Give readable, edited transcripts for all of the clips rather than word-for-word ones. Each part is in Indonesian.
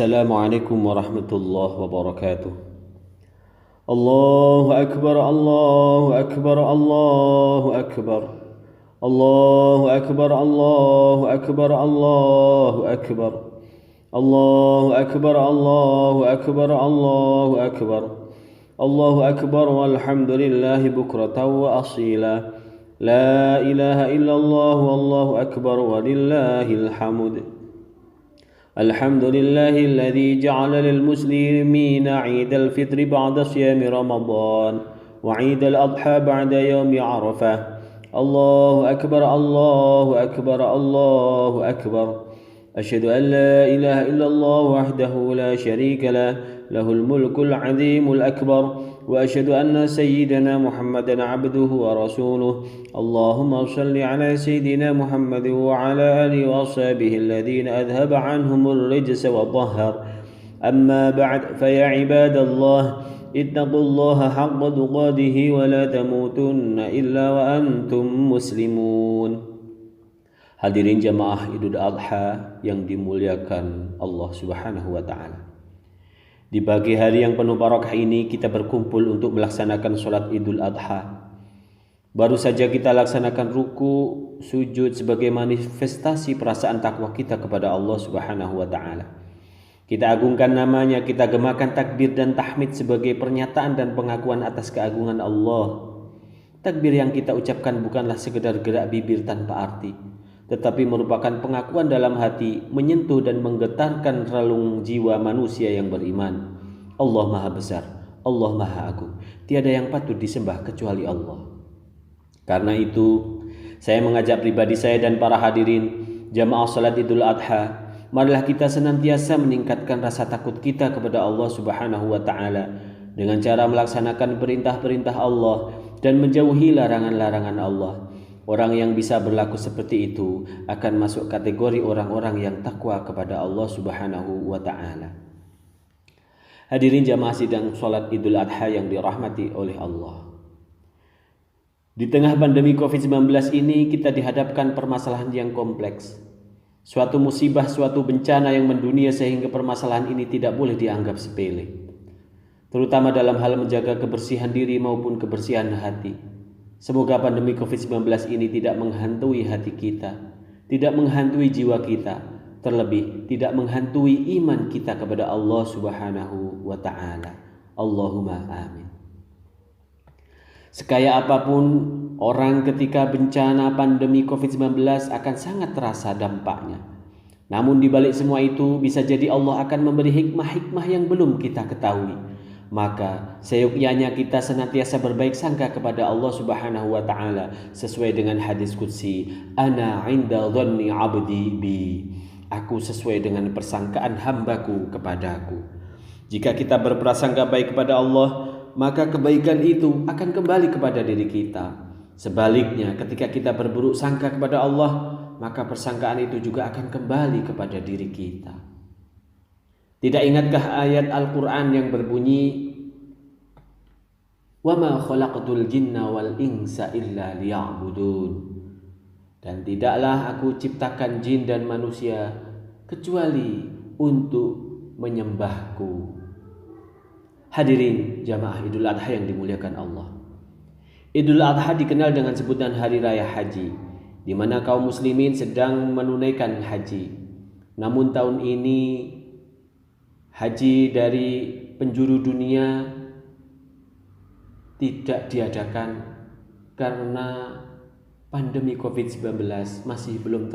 السلام عليكم ورحمة الله وبركاته. الله أكبر الله أكبر الله أكبر الله أكبر الله أكبر الله أكبر الله أكبر الله أكبر الله أكبر الله أكبر والحمد لله بكرة وأصيلا لا إله إلا الله والله أكبر ولله الحمد. الحمد لله الذي جعل للمسلمين عيد الفطر بعد صيام رمضان وعيد الأضحى بعد يوم عرفة. الله أكبر الله أكبر الله أكبر. أشهد أن لا إله إلا الله وحده لا شريك له له الملك العظيم الأكبر وأشهد أن سيدنا محمدا عبده ورسوله. اللهم صل على سيدنا محمد وعلى آله وأصحابه الذين أذهب عنهم الرجس وطهر. أما بعد فيا عباد الله اتقوا الله حق تقاته ولا تموتن إلا وأنتم مسلمون. Hadirin jamaah Idul Adha yang dimuliakan Allah Subhanahu wa taala. Di pagi hari yang penuh barakah ini kita berkumpul untuk melaksanakan sholat Idul Adha. Baru saja kita laksanakan ruku, sujud sebagai manifestasi perasaan takwa kita kepada Allah Subhanahu wa taala. Kita agungkan namanya, kita gemakan takbir dan tahmid sebagai pernyataan dan pengakuan atas keagungan Allah. Takbir yang kita ucapkan bukanlah sekedar gerak bibir tanpa arti, tetapi merupakan pengakuan dalam hati, menyentuh dan menggetarkan relung jiwa manusia yang beriman. Allah Maha Besar, Allah Maha Agung, tiada yang patut disembah kecuali Allah. Karena itu, saya mengajak pribadi saya dan para hadirin jamaah salat Idul Adha, marilah kita senantiasa meningkatkan rasa takut kita kepada Allah Subhanahu wa taala dengan cara melaksanakan perintah-perintah Allah dan menjauhi larangan-larangan Allah. Orang yang bisa berlaku seperti itu akan masuk kategori orang-orang yang takwa kepada Allah Subhanahu wa taala. Hadirin jamaah sidang salat Idul Adha yang dirahmati oleh Allah. Di tengah pandemi Covid-19 ini kita dihadapkan permasalahan yang kompleks. Suatu musibah, suatu bencana yang mendunia sehingga permasalahan ini tidak boleh dianggap sepele. Terutama dalam hal menjaga kebersihan diri maupun kebersihan hati. Semoga pandemi Covid-19 ini tidak menghantui hati kita, tidak menghantui jiwa kita, terlebih tidak menghantui iman kita kepada Allah Subhanahu wa taala. Allahumma amin. Sekaya apapun orang ketika bencana pandemi Covid-19 akan sangat terasa dampaknya. Namun di balik semua itu bisa jadi Allah akan memberi hikmah-hikmah yang belum kita ketahui. Maka seyogyanya kita senantiasa berbaik sangka kepada Allah Subhanahu wa taala sesuai dengan hadis qudsi, ana 'inda dhanni 'abdi bi. Aku sesuai dengan persangkaan hambaku kepadaku. Jika kita berprasangka baik kepada Allah, maka kebaikan itu akan kembali kepada diri kita. Sebaliknya, ketika kita berburuk sangka kepada Allah, maka persangkaan itu juga akan kembali kepada diri kita. Tidak ingatkah ayat Al-Quran yang berbunyi, وَمَا خَلَقْتُ الْجِنَّ وَالْإِنسَ إِلَّا لِيَعْبُدُونَ. Dan tidaklah aku ciptakan jin dan manusia kecuali untuk menyembahku. Hadirin jamaah Idul Adha yang dimuliakan Allah. Idul Adha dikenal dengan sebutan Hari Raya Haji, di mana kaum muslimin sedang menunaikan haji. Namun tahun ini haji dari penjuru dunia tidak diadakan karena pandemi Covid-19 masih belum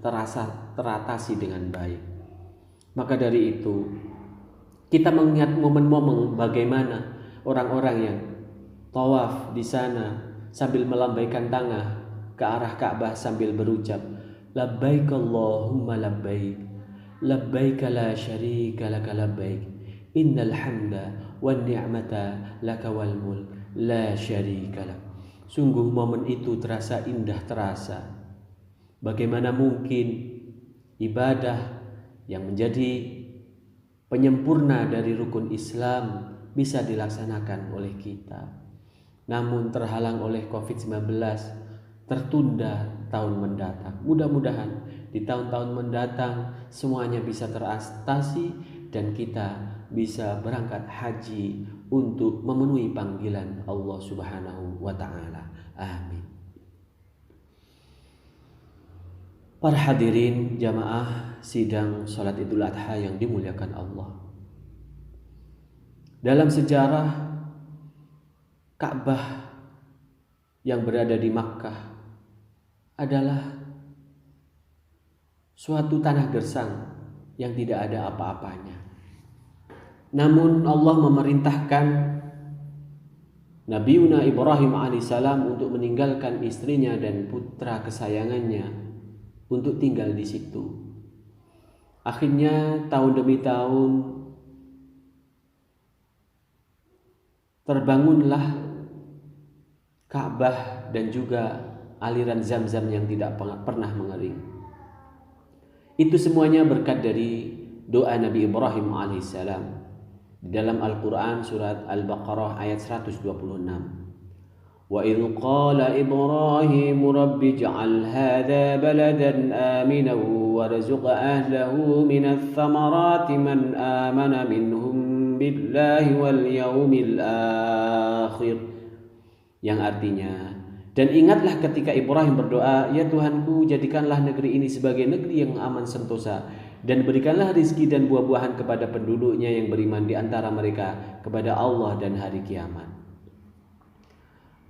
teratasi dengan baik. Maka dari itu, kita mengingat momen-momen bagaimana orang-orang yang tawaf di sana sambil melambaikan tangan ke arah Ka'bah sambil berucap, labbaik Allahumma labbaik, labbaik la syarika laka labbaik, innal hamda wan ni'mata laka wal mulk la syarika lak. Sungguh momen itu terasa indah, terasa. Bagaimana mungkin ibadah yang menjadi penyempurna dari rukun Islam bisa dilaksanakan oleh kita, namun terhalang oleh Covid-19, tertunda tahun mendatang. Mudah-mudahan di tahun-tahun mendatang semuanya bisa teratasi dan kita bisa berangkat haji untuk memenuhi panggilan Allah Subhanahu wa taala. Amin. Para hadirin jamaah sidang salat Idul Adha yang dimuliakan Allah. Dalam sejarah Ka'bah yang berada di Makkah adalah suatu tanah gersang yang tidak ada apa-apanya. Namun Allah memerintahkan Nabiuna Ibrahim alaihissalam untuk meninggalkan istrinya dan putra kesayangannya untuk tinggal di situ. Akhirnya tahun demi tahun terbangunlah Ka'bah dan juga aliran Zam-Zam yang tidak pernah mengering. Itu semuanya berkat dari doa Nabi Ibrahim alaihissalam di dalam Al-Quran surat Al-Baqarah ayat 126. Wa idh qala Ibrahim rabbi ij'al hadha baladan aminan warzuq ahlahu minats thamarati man amana minhum billahi wal yawmil akhir. Yang artinya, dan ingatlah ketika Ibrahim berdoa, ya Tuhanku, jadikanlah negeri ini sebagai negeri yang aman sentosa, dan berikanlah rizki dan buah-buahan kepada penduduknya yang beriman di antara mereka kepada Allah dan hari kiamat.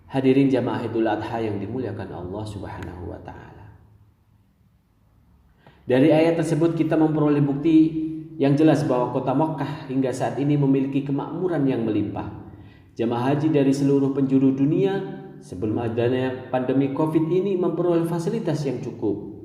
Hadirin jamaah Idul Adha yang dimuliakan Allah Subhanahu wa taala. Dari ayat tersebut kita memperoleh bukti yang jelas bahwa kota Makkah hingga saat ini memiliki kemakmuran yang melimpah. Jamaah haji dari seluruh penjuru dunia sebelum adanya pandemi Covid ini memperoleh fasilitas yang cukup.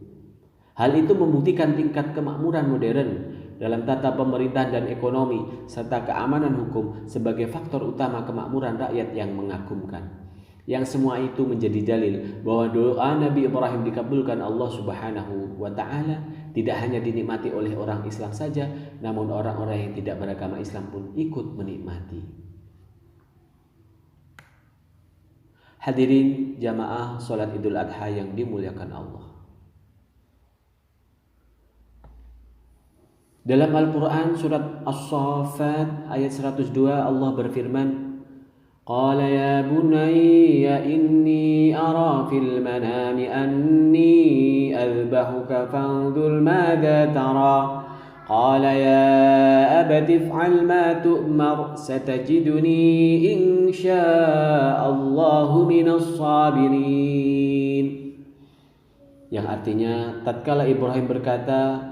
Hal itu membuktikan tingkat kemakmuran modern dalam tata pemerintahan dan ekonomi serta keamanan hukum sebagai faktor utama kemakmuran rakyat yang mengagumkan. Yang semua itu menjadi dalil bahwa doa Nabi Ibrahim dikabulkan Allah Subhanahu wa taala tidak hanya dinikmati oleh orang Islam saja, namun orang-orang yang tidak beragama Islam pun ikut menikmati. Hadirin jamaah salat Idul Adha yang dimuliakan Allah. Dalam Al-Quran surat As-Saffat ayat 102 Allah berfirman, Qala ya bunayya inni ara fil manami anni azbahuka fanzur madza tara. قال يا أبت افعل ما تؤمر ستجدني إن شاء الله من الصابرين. Yang artinya, tatkala Ibrahim berkata,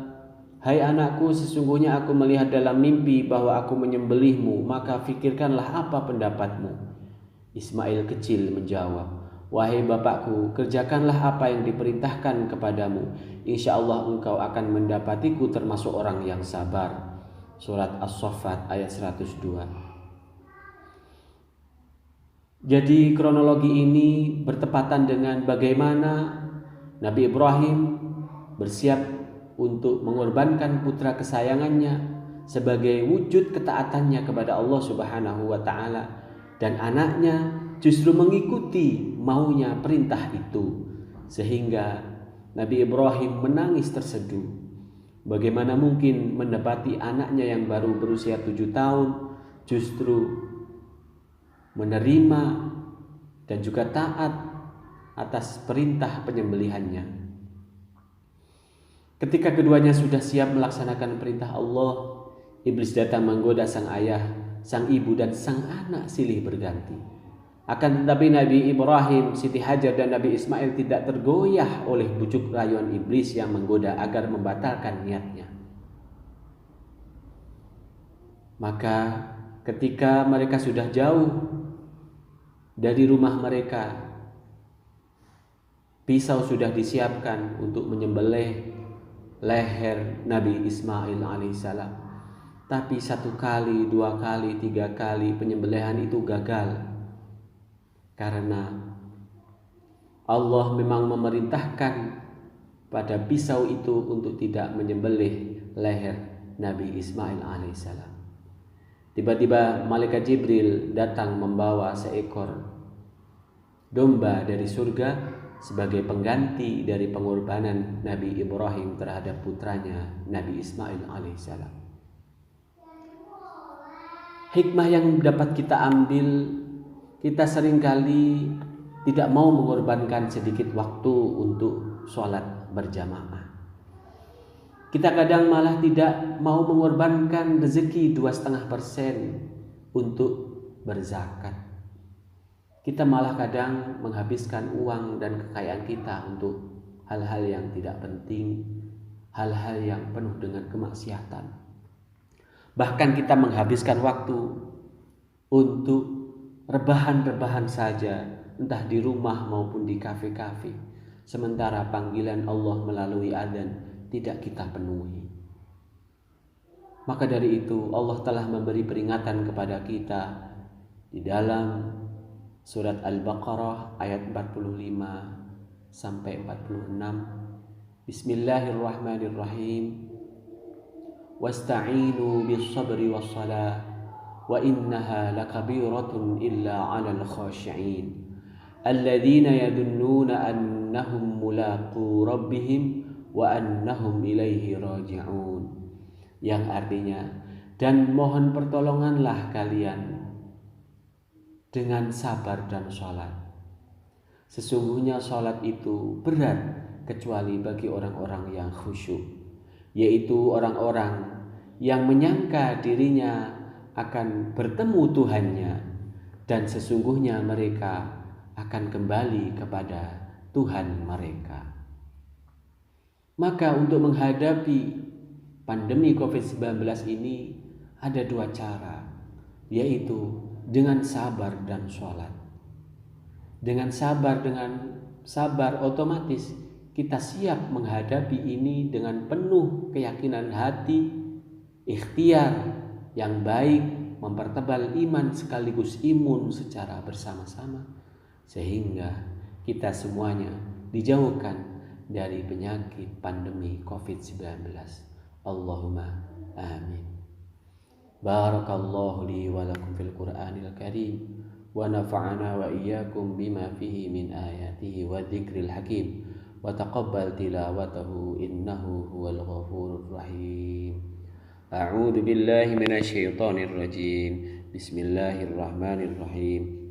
hai anakku, sesungguhnya aku melihat dalam mimpi bahwa aku menyembelihmu, maka fikirkanlah apa pendapatmu. Ismail kecil menjawab, wahai bapakku, kerjakanlah apa yang diperintahkan kepadamu. Insya Allah engkau akan mendapatiku termasuk orang yang sabar. Surat As-Saffat ayat 102. Jadi kronologi ini bertepatan dengan bagaimana Nabi Ibrahim bersiap untuk mengorbankan putra kesayangannya sebagai wujud ketaatannya kepada Allah Subhanahu wa taala, dan anaknya justru mengikuti maunya perintah itu, sehingga Nabi Ibrahim menangis terseduh. Bagaimana mungkin mendapati anaknya yang baru berusia 7 tahun justru menerima dan juga taat atas perintah penyembelihannya. Ketika keduanya sudah siap melaksanakan perintah Allah, iblis datang menggoda sang ayah, sang ibu dan sang anak silih berganti. Akan tetapi Nabi Ibrahim, Siti Hajar dan Nabi Ismail tidak tergoyah oleh bujuk rayuan iblis yang menggoda agar membatalkan niatnya. Maka ketika mereka sudah jauh dari rumah mereka, pisau sudah disiapkan untuk menyembelih leher Nabi Ismail alaihissalam. Tapi 1 kali, 2 kali, 3 kali penyembelihan itu gagal. Karena Allah memang memerintahkan pada pisau itu untuk tidak menyembelih leher Nabi Ismail alaihissalam. Tiba-tiba malaikat Jibril datang membawa seekor domba dari surga sebagai pengganti dari pengorbanan Nabi Ibrahim terhadap putranya Nabi Ismail alaihissalam. Hikmah yang dapat kita ambil, kita seringkali tidak mau mengorbankan sedikit waktu untuk sholat berjamaah. Kita kadang malah tidak mau mengorbankan rezeki 2,5% untuk berzakat. Kita malah kadang menghabiskan uang dan kekayaan kita untuk hal-hal yang tidak penting, hal-hal yang penuh dengan kemaksiatan. Bahkan kita menghabiskan waktu untuk rebahan-rebahan saja, entah di rumah maupun di kafe-kafe, sementara panggilan Allah melalui adzan tidak kita penuhi. Maka dari itu Allah telah memberi peringatan kepada kita di dalam surat Al-Baqarah ayat 45 sampai 46. Bismillahirrahmanirrahim. Wasta'inu bis-sabri was-salah wa innaha lakabiratun illa 'alal khashi'in alladzina yadunnuna annahum mulaqu rabbihim wa annahum ilaihi raji'un, yang artinya, dan mohon pertolonganlah kalian dengan sabar dan sholat. Sesungguhnya sholat itu berat kecuali bagi orang-orang yang khusyuk, yaitu orang-orang yang menyangka dirinya akan bertemu Tuhannya, dan sesungguhnya mereka akan kembali kepada Tuhan mereka. Maka untuk menghadapi pandemi COVID-19 ini ada 2 cara, yaitu dengan sabar dan sholat. Dengan sabar otomatis kita siap menghadapi ini dengan penuh keyakinan hati, ikhtiar yang baik, mempertebal iman sekaligus imun secara bersama-sama, sehingga kita semuanya dijauhkan dari penyakit pandemi COVID-19. Allahumma amin. Barakallahu li wa lakum fil Qur'anil Karim wa nafa'ana wa iyyakum bima fihi min ayatihi wa dzikril hakim wa taqabbal tilawatahu innahu huwal ghafurur rahim. A'udzu billahi minasy syaithanir rajim. Bismillahirrahmanirrahim.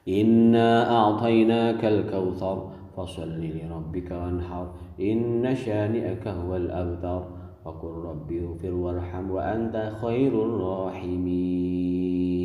Inna a'tainakal kautsar fasalli li rabbika wanhar inna syani'aka huwal abtar wa qur rabbi ighfir warham wa anta khairur rahimin.